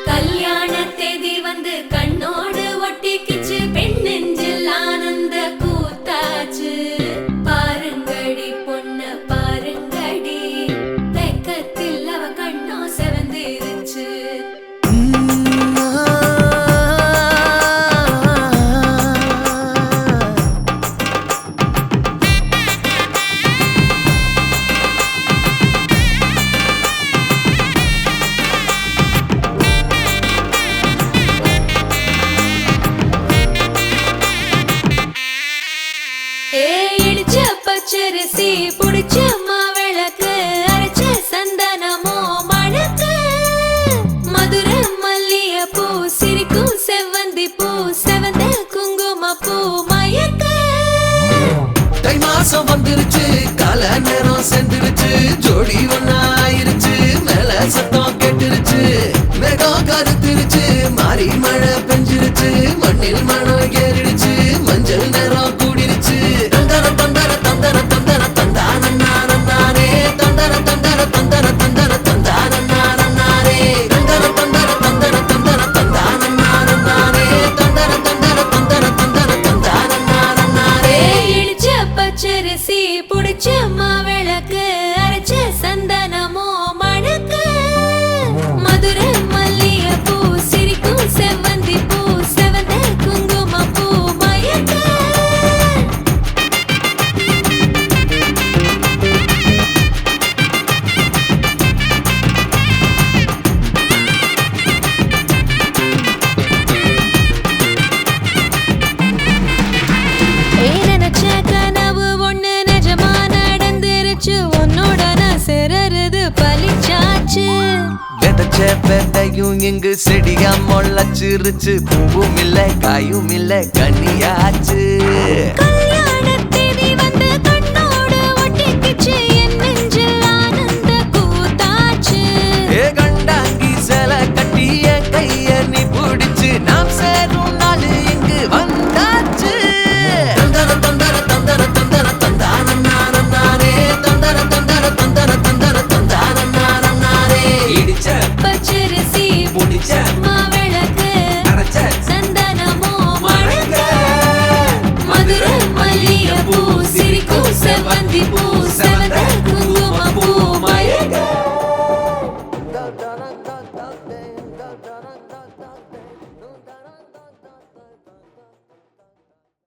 கல்யாண தேதி வந்து கண்ணோடு ஒட்டிக்கிச்சு, பெண் நெஞ்சில் ஆனந்த கூத்தாச்சு. பாருங்கடி பொண்ண பாருங்கடி, வெக்கத்தில் அவ கண்ணோ செவந்திருச்சு. இடிச்ச பச்சரிசி புடிச்ச மாவிளக்கு, அரைச்ச சந்தனமோ மணக்கு. மதுர மல்லிய பூ சிரிக்கும் செவ்வந்தி பூ, செவந்த குங்கும பூ மயக்க. தை மாசம் வந்துருச்சு, கால நேரம் சென்றுருச்சு, ஜோடி ஒன்னாயிருச்சு, மேல சத்தம் கேட்டுருச்சு. மேகம் கருத்துருச்சு, மாறி மழை பெஞ்சிருச்சு, மண்ணில் மனம் ஏறிடுச்சு, மஞ்சள் நேரம் கூடிருச்சு. தந்தர தந்தர தந்தர தந்தர தந்தானே, தந்தர தந்தர தந்தர தந்தர தந்தானே, தந்தர தந்தர தந்தர தந்தர தந்தானே, தந்தர தந்தர தந்தர தந்தர தந்தானே. இடிச்ச பச்சரிசி புடிச்ச மாவிளக்கு, அரைச்ச சந்தனமோ மணக்கு. மதுர மல்லிய பூ சிரிக்கும் செவ்வந்தி பூ, செவந்த குங்கும பூ மயக்க. நினைச்ச கனவு ஒண்ணு நிஜமா நடந்துருச்சு, உன்னோட நான் சிறருது பலிச்சாச்சு. விதைச்ச விதையும் இங்கு செடியா முளைச்சிருச்சு, பூவும் இல்ல காயும் இல்ல கனியாச்சு. கல்யாண தேதி வந்து கண்ணோடு ஒட்டிக்கிச்சு, என் நெஞ்சில் ஆனந்த கூத்தாச்சு. ஏ கண்டாங்கி சில கட்டிய கைய நீ பிடிச்சு, நாம் சேரும் நாள் இங்கு வந்தாச்சு. தந்தர தந்தர தந்தர தந்தர தந்தானே, தந்தர தந்தர தந்தர தந்தர தந்தானே. இடிச்ச பச்சரிசி புடிச்ச மாவிளக்கு, அரைச்ச சந்தனமோ மணக்க. மதுர மல்லிய பூ சிரிக்கும் செவ்வந்தி பூ,